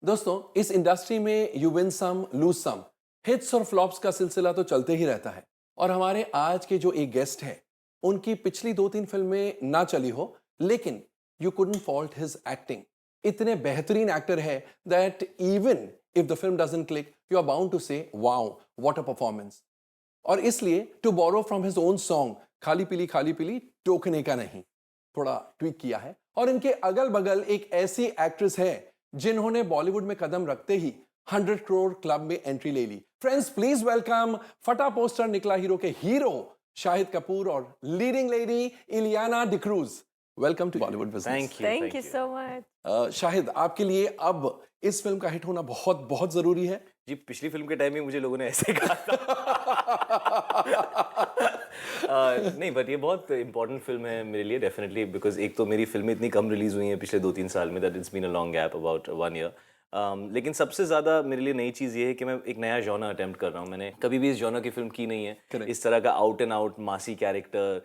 दोस्तों, इस इंडस्ट्री में you win some lose some, hits और फ्लॉप्स का सिलसिला तो चलते ही रहता है। और हमारे आज के जो एक गेस्ट हैं, उनकी पिछली 2-3 फिल्में ना चली हो, लेकिन you couldn't fault his acting. इतने बेहतरीन एक्टर है that even if the film doesn't click, you are bound to say wow, what a performance. और इसलिए to borrow from his own song खाली पीली टोकने का नहीं, थोड़ा ट्वीक किया है। और इनके अगल बगल एक ऐसी एक्ट्रेस है जिन्होंने बॉलीवुड में कदम रखते ही 100 करोड़ क्लब में एंट्री ले ली। Friends, please welcome Phata Poster Nikla Hero के हीरो शाहिद कपूर और leading lady Ileana D'Cruz. Welcome to Bollywood business. Thank you so much. Shahid, आपके लिए अब इस फिल्म का हिट होना बहुत बहुत जरूरी है। जी, पिछली फिल्म के टाइम में मुझे लोगों ने ऐसे कहा था। नहीं, बट ये बहुत इंपॉर्टेंट फिल्म है मेरे लिए डेफिनेटली, बिकॉज एक तो मेरी फिल्में इतनी कम रिलीज हुई हैं पिछले 2-3 साल में, that it's been a long gap about 1 year. लेकिन सबसे ज़्यादा मेरे लिए नई चीज़ ये है कि मैं एक नया जॉनर अटेम्प्ट कर रहा हूँ। मैंने कभी भी इस जॉनर की फिल्म की नहीं है। Correct. इस तरह का आउट एंड आउट मासी character,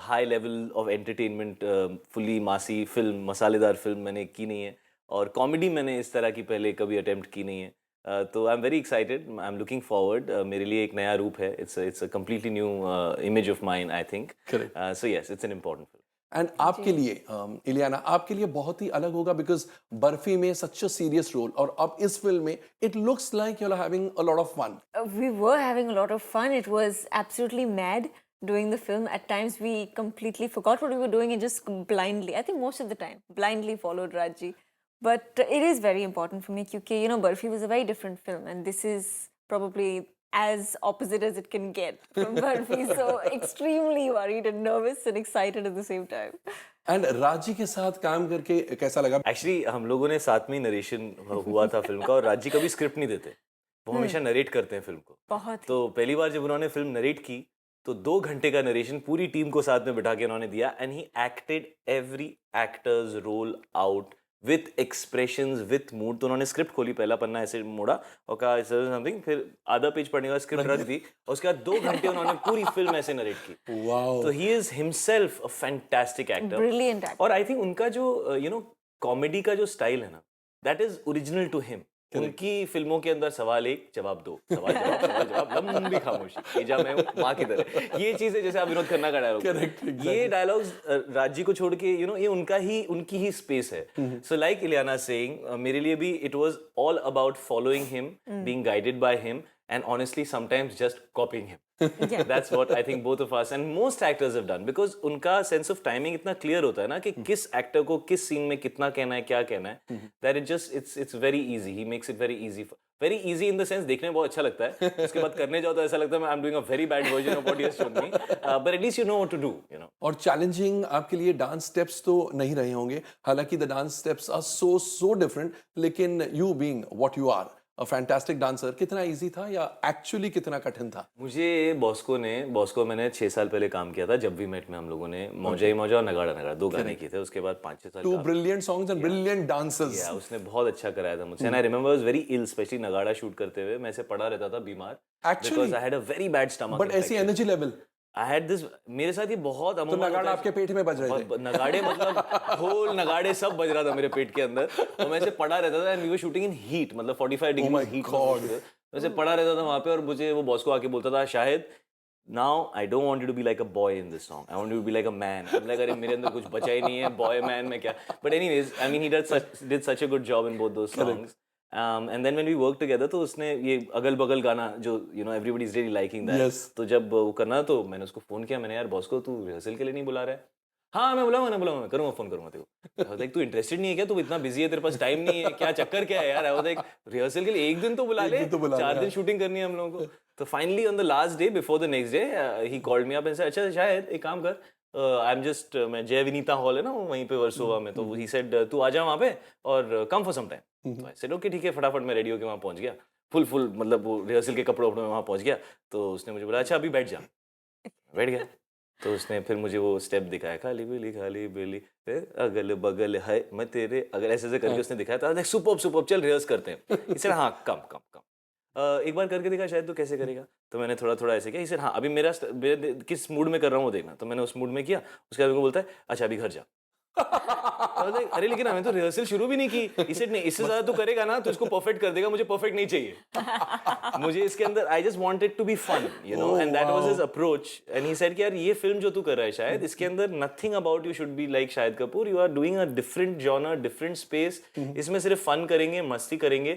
high level of entertainment, fully मासी फिल्म, मसालेदार फिल्म मैंने की नहीं है। और कॉमेडी मैंने इस तरह की पहले कभी अटेम्प्ट की नहीं है। तो I am very excited, I am looking forward. मेरे लिए एक नया रूप है। It's a completely new image of mine, I think. Correct. So yes, it's an important film. And आपके लिए इलियाना, आपके लिए बहुत ही अलग होगा बिकॉज बर्फी में सच अ सीरियस रोल, और अब इस फिल्म में it looks like you are having a lot of fun. We were having a lot of fun. It was absolutely mad doing the film. At times, we completely forgot what we were doing and just blindly, I think most of the time, blindly followed Raji. But it is very important for me because, you know, Barfi was a very different film, and this is probably as opposite as it can get from Barfi. So, extremely worried and nervous and excited at the same time. And राजी के साथ काम करके कैसा लगा? Actually हम लोगों ने साथ में ही नरेशन हुआ था फिल्म का, और राजी कभी स्क्रिप्ट नहीं देते, वो हमेशा नरेट करते हैं फिल्म को। बहुत ही। तो पहली बार जब उन्होंने फिल्म नरेट की तो 2 घंटे का नरेशन पूरी टीम को साथ में बिठा के उन्होंने दिया, and he acted every actors roll out with expressions, with mood. तो उन्होंने स्क्रिप्ट खोली, पहला पन्ना ऐसे मोड़ा और कहा समथिंग, फिर आधा पेज पढ़ने के बाद स्क्रिप्ट रख दी, और उसके बाद 2 घंटे उन्होंने पूरी फिल्म ऐसे नरेट की। वाओ। तो he is himself a fantastic actor, Brilliant actor. और आई थिंक उनका जो यू नो कॉमेडी का जो स्टाइल है ना, that is original to him. उनकी फिल्मों के अंदर सवाल एक जवाब दो, सवाल जवाब लंबी खामोशी, ये जा मैं माँ की तरह, ये चीज है जैसे आप विनोद खन्ना का डायलॉग। Correct, exactly. ये डायलॉग्स राजी को छोड़ के ये उनकी ही स्पेस है। सो लाइक इलियाना सेइंग, मेरे लिए भी it was all about following him, being guided by him, and honestly sometimes just copying him. That's what I think both of us and most actors have done, because उनका sense of timing इतना clear होता है ना कि किस actor को किस scene में कितना कहना है, क्या कहना है, that it just it's very easy. He makes it very easy in the sense देखने में बहुत अच्छा लगता है, उसके बाद करने जाओ तो ऐसा लगता है I'm doing a very bad version of what you have shown me, but at least you know what to do, you know. और चैलेंजिंग आपके लिए डांस स्टेप्स तो नहीं रहे होंगे, हालांकि the dance steps are so different, लेकिन you being what you are a fantastic dancer, कितना इजी था या एक्चुअली कितना कठिन था? मुझे बॉस्को मैंने 6 साल पहले काम किया था, जब भी मेट में हम लोगों ने मौजा ही मौजा और नगाड़ा नगाड़ा 2 गाने किए थे। उसके बाद 5-6 साल 2 brilliant songs and brilliant dancers. या उसने बहुत अच्छा कराया था मुझसे, and I remember was very ill, specially Nagada shoot करते हुए मैं ऐसे पड़ा रहता था बीमार, because I had a very bad stomach. But ऐसी energy level, I had this, मेरे साथ ये बहुत तो नगाड़ा आपके पेट में बज रहे थे? नगाड़े मतलब होल नगाड़े सब बज रहा था मेरे पेट के अंदर, और मैं ऐसे पड़ा रहता था, and we were shooting in heat, मतलब 45 डिग्री हीट। मैं ऐसे पड़ा रहता था वहां पे, और मुझे वो बॉस को आके बोलता था, Shahid now I don't want you to be like a boy in this song, I want you to be like a man. Like अरे मेरे अंदर कुछ बचा ही नहीं है, बॉय मैन में क्या। But anyways, I mean he did such a good job in both those songs. And then when we work together, तो उसने ये अगल बगल गाना जो everybody is really liking that, तो जब वो करना, तो मैंने उसको फोन किया, मैंने यार बॉस को, तू रिहर्सल के लिए नहीं बुला रहा है? हाँ मैं बुलाऊंगा, मैं करूंगा, फोन करूंगा तेरे को। तू इंटरेस्टेड नहीं है क्या? तू इतना बिजी है, तेरे पास टाइम नहीं है क्या? चक्कर क्या है यार? रिहर्सल के लिए एक दिन तो बुला ले, 4 दिन शूटिंग करनी है हम लोगों को। तो finally on the last day before the next day he called me up and said, अच्छा शायद एक काम कर, आई एम जस्ट, मैं जय विनीता हॉल है ना वहीं पे वर्सोवा में, तो ही सेड तू आ जा वहाँ पे और कम फॉर सम टाइम। तो आई सेड ओके ठीक है, फटाफट मैं रेडी होके वहाँ पहुँच गया, फुल मतलब वो रिहर्सल के कपड़ों में वहाँ पहुँच गया। तो उसने मुझे बोला अच्छा अभी बैठ जा, बैठ गया। तो उसने फिर मुझे वो स्टेप दिखाया, खाली बिली अगल बगल है मैं तेरे, अगर ऐसे करके उसने दिखाया था, सुपर्ब चल रिहर्स करते हैं। इसे हाँ कम एक बार करके दिखा, शायद तो कैसे करेगा? तो मैंने थोड़ा ऐसे किया। इसे हाँ अभी मेरे किस मूड में कर रहा हूँ वो देखना। तो मैंने उस मूड में किया। उसके बाद मेरे को बोलता है अच्छा अभी घर जा। अरे लेकिन हमें तो रिहर्सल शुरू भी नहीं की। इसे नहीं, इससे ज्यादा तू करेगा ना तो इसको परफेक्ट कर देगा, मुझे परफेक्ट नहीं चाहिए। मुझे इसके अंदर I just want it to be fun, you know, and that was his approach. And he said कि यार ये फिल्म जो तू कर रहा है शायद, इसके अंदर nothing about you should be like Shahid Kapoor, you are doing a different genre, different space, इसमें सिर्फ फन करेंगे, मस्ती करेंगे,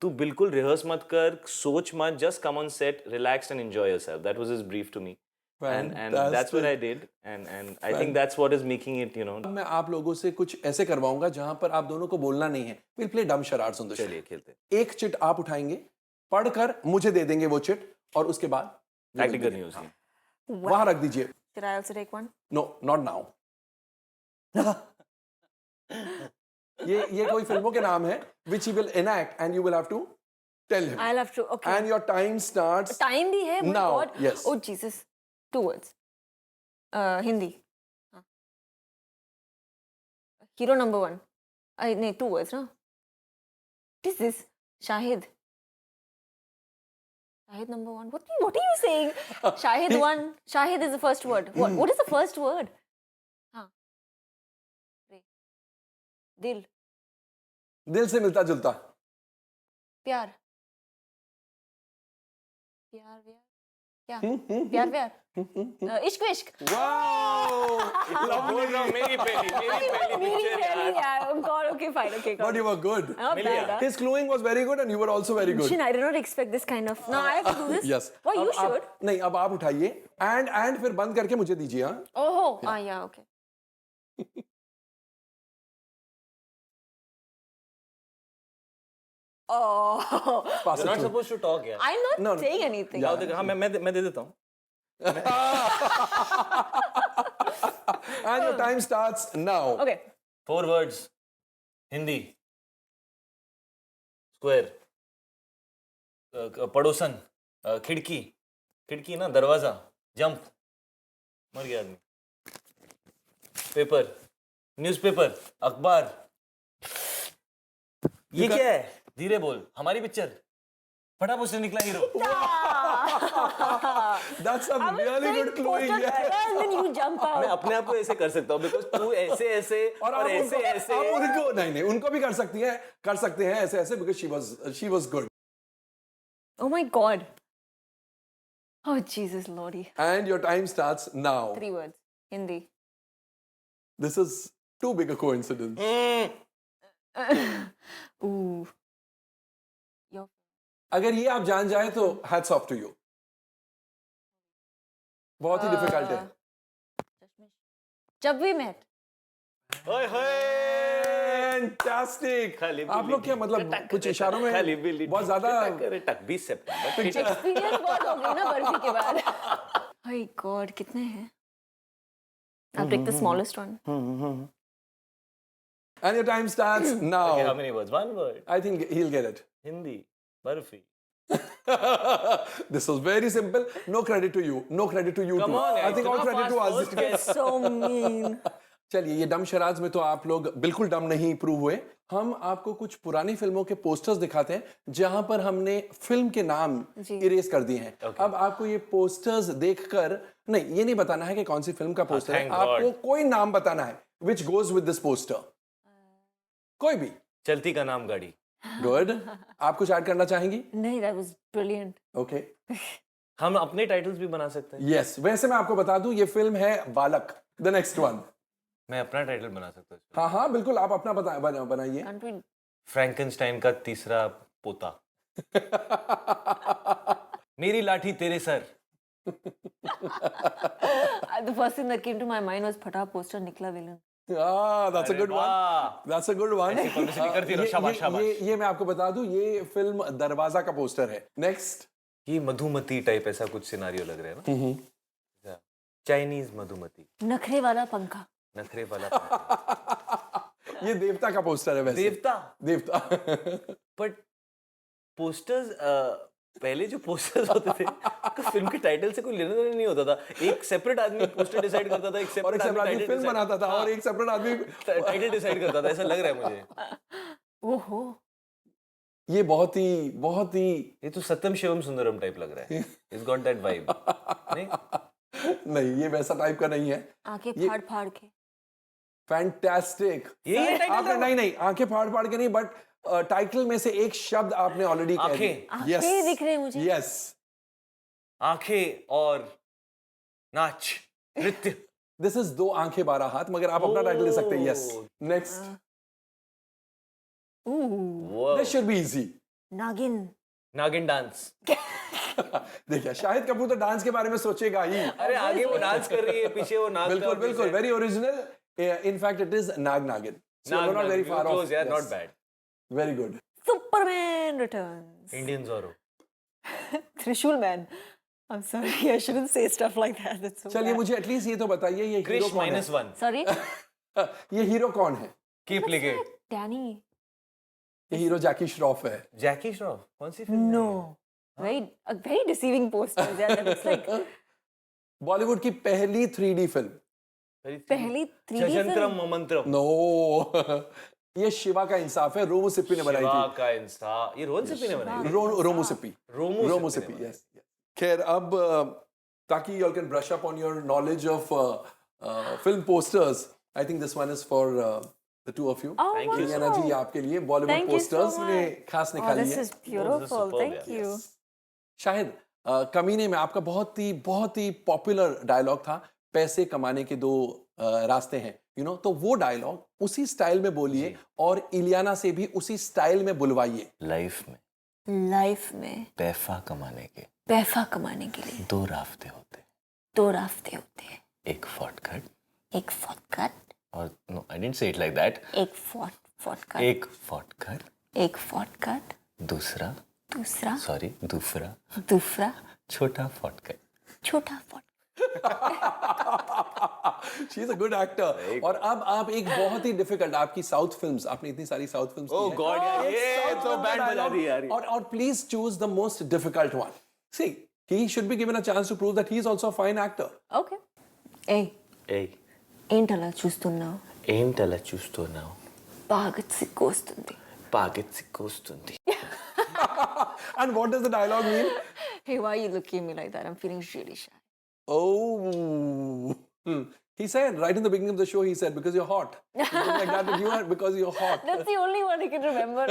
तू बिल्कुल रिहर्स मत कर, सोच मत, just come on set, relax and enjoy yourself. That was his brief to me, and that's what I did, and I think that's what is making it, you know. अब मैं आप लोगों से कुछ ऐसे करवाऊंगा जहां पर आप दोनों को बोलना नहीं है। विल प्ले डम शराड्स ऑन द शो। चलिए खेलते हैं। एक चिट आप उठाएंगे, पढ़कर मुझे दे देंगे वो चिट, और उसके बाद एक्टिंग करनी है उसकी। वहां रख दीजिए। Should I also take one? No, not now. ये कोई फिल्मों के नाम है which he will enact and you will have to tell him. I'll have to. Okay. And your time starts Time भी है? My now. God. Yes. Oh Jesus. 2 words. Hindi. हाँ. Hero number 1. नहीं 2 words ना? What is this? Shahid. Shahid number 1. What are you saying? Shahid 1. Shahid is the first word. What is the first word? हाँ. दिल. दिल से मिलता जुलता। प्यार. प्यार व्यार. क्या? प्यार व्यार. इश्क विश्क. Wow! मेरी पहली पिक्चर यार। God, okay, fine, okay. But you were good. Not bad, huh? His cluing was very good and you were also very good. Shin, I did not expect this kind of. No, I have to do this. Yes. Well, you अब आप- should. नहीं, अब आप उठाइए and फिर बंद करके मुझे दीजिए। हाँ, Oh, yeah, okay. Oh, pass You're it not to- supposed to talk यार। I'm not No, no. saying anything. Yeah. आओ देखो, हाँ मैं दे देता हूँ। And your time starts now. Okay. 4 words, Hindi, square, पड़ोसन, खिड़की, खिड़की ना, दरवाजा, जंप, मर गया आदमी, पेपर, न्यूज़पेपर, अखबार, ये क्या है? धीरे बोल, हमारी पिक्चर, फटाफट से निकला hero. That's a I was really saying good cluing. poster Yeah. and then you jump मैं out. अपने आप को ऐसे कर सकता हूँ, बिकॉज तू ऐसे ऐसे और और आप ऐसे उनको, ऐसे। आप उनको नहीं उनको भी कर सकते हैं ऐसे ऐसे because she was good. Oh my God. Oh Jesus Lordy. And your time starts now. 3 words. Hindi. This is too big a coincidence. Ooh. Your. अगर ये आप जान जाए तो hats off to you. बहुत ही डिफिकल्ट है। जब वी मेट. ओए होए, Fantastic. खाली आप लोग क्या मतलब कुछ इशारों में खाली बिल्ली बहुत ज्यादा 20 सितंबर एक्सपीरियंस बहुत हो गई ना बर्फी के बाद. Oh God, कितने हैं? I'll pick the smallest one. and your time starts Okay, now. how many words? 1 word. I think he'll get it. Hindi, barfi. This was very simple. No credit to you. No credit to you Come too. on, I think all इतना credit to fast us. first guess। So mean. चलिए, ये डम शराज में तो आप लोग बिल्कुल डम नहीं प्रूव हुए। हम आपको कुछ पुरानी फिल्मों के पोस्टर्स दिखाते हैं जहां पर हमने फिल्म के नाम जी। इरेज कर दिए हैं। Okay. अब आपको ये पोस्टर्स देखकर नहीं, ये नहीं बताना है कि कौन सी फिल्म का पोस्टर है, thank आपको God. कोई नाम बताना है which goes with this poster. कोई भी। चलती का नाम गाड़ी। गुड। आप कुछ ऐड करना चाहेंगी? नहीं, that was brilliant. ओके। हम अपने टाइटल्स भी बना सकते हैं। यस, वैसे मैं आपको बता दूं ये फिल्म है बालक, द नेक्स्ट वन। मैं अपना टाइटल बना सकता हूँ। हाँ हाँ बिल्कुल, आप अपना बनाइए। Can't we? फ्रैंकनस्टाइन का तीसरा पोता। मेरी लाठी तेरे sir. The first thing that came to my mind was फटा पोस्टर निकला villain. That's a good one. वाह। That's a good one. ऐसी publicity करती रहो, शाबाश, शाबाश। ये मैं आपको बता दूं, ये फिल्म दरवाजा का पोस्टर है। नेक्स्ट। ये मधुमती टाइप ऐसा कुछ सिनारियो लग रहा है ना। चाइनीज मधुमती, नखरे वाला पंखा. नखरे वाला। ये देवता का पोस्टर है वैसे। देवता। बट पोस्टर्स, पहले जो पोस्टर्स होते थे तो फिल्म के टाइटल से कोई लेना देना नहीं होता था। एक सेपरेट आदमी पोस्टर डिसाइड करता था, एक और एक सेपरेट सेपरेट आदमी आदमी फिल्म बनाता था और एक सेपरेट आदमी टाइटल डिसाइड करता था, ऐसा लग रहा है मुझे। ओहो. ये बहुत ही ये तो सत्यम शिवम सुंदरम टाइप लग रहा है। It's got that vibe. नहीं नहीं, ये वैसा टाइप का नहीं है। आंखें ये- फाड़ फाड़ के. फैंटास्टिक। यही title आपने था? नहीं आंखें फाड़ फाड़ के नहीं, बट टाइटल में से एक शब्द आपने ऑलरेडी कह दिया। आंखें। आंखें दिख रहे हैं मुझे। यस। आंखें और नाच, नृत्य। दिस इज दो आंखें 12 हाथ, मगर आप अपना टाइटल ले सकते हैं। Yes. Oh. Next. Wow. This should be easy. नागिन। नागिन डांस। देखिए शाहिद कपूर तो डांस के बारे में सोचेगा ही। अरे आगे वो डांस कर रही है, पीछे वो नाग बिल्कुल बिल्कुल, very original. In fact it is Naag Nagin. So you're not very far off. यार, Yes. Not bad. Very good. Superman returns. Indian Zorro. Trishul Man. I'm sorry, I shouldn't say stuff like that. That's so चलिए bad. मुझे at least ये तो बताइए, ये hero Krrish कौन है? -1। Sorry. ये हीरो कौन है? कीप लिगे। Danny. ये हीरो जैकी श्रॉफ है। जैकी श्रॉफ कौन सी फिल्म? No. Very deceiving posters. Yeah, that looks like Bollywood की पहली 3D फिल्म। पहली 3D चंद्रम film. मंत्रम। नो। ये शिवा का इंसाफ है, रोमू सिप्पी ने बनाई शिवा थी। का इंसाफ। ये रोहन सिप्पी ने बनाई। रोमू सिप्पी। रोमू सिप्पी, यस। खैर अब ताकि you all can brush up on your knowledge of film posters, I think this one is for the two of you. Oh, Thank you, Ileana जी, आपके लिए Bollywood Thank you so posters ने much. खास Oh, निकाली this है। is beautiful. superb, Thank yeah. you. Shahid कमीने में आपका बहुत ही पॉपुलर डायलॉग था, पैसे कमाने के दो रास्ते हैं, तो वो डायलॉग उसी स्टाइल में बोलिए और इलियाना से भी उसी स्टाइल में बुलवाइए। लाइफ में पैसा कमाने के पैसा कमाने के लिए दो रास्ते होते हैं। दो रास्ते होते हैं। एक शॉर्टकट एक शॉर्टकट। और no I didn't say it like that. एक शॉर्टकट। एक शॉर्टकट। एक शॉर्टकट। दूसरा दूसरा छोटा शॉर्टकट। छोटा shortcut. She is a good actor. और अब आप एक बहुत ही डिफिकल्ट, आपकी साउथ फिल्म्स, आपने इतनी सारी साउथ फिल्म्स ओह गॉड यार, ये तो बैंड बजा दी यार। और please choose the most difficult one. See he should be given a chance to prove that he is also a fine actor. Okay ఏంటలా చూస్తున్నావు? ఏంటలా చూస్తున్నావు? బాగా సిగ్గొస్తుంది. వస్తుంది. And what does the dialogue mean? Hey, why are you looking at me like that? I'm feeling really shy. Oh. He said right in the beginning of the show, he said, because you're hot. He looked like that, but you are because you're hot. That's the only one I can remember.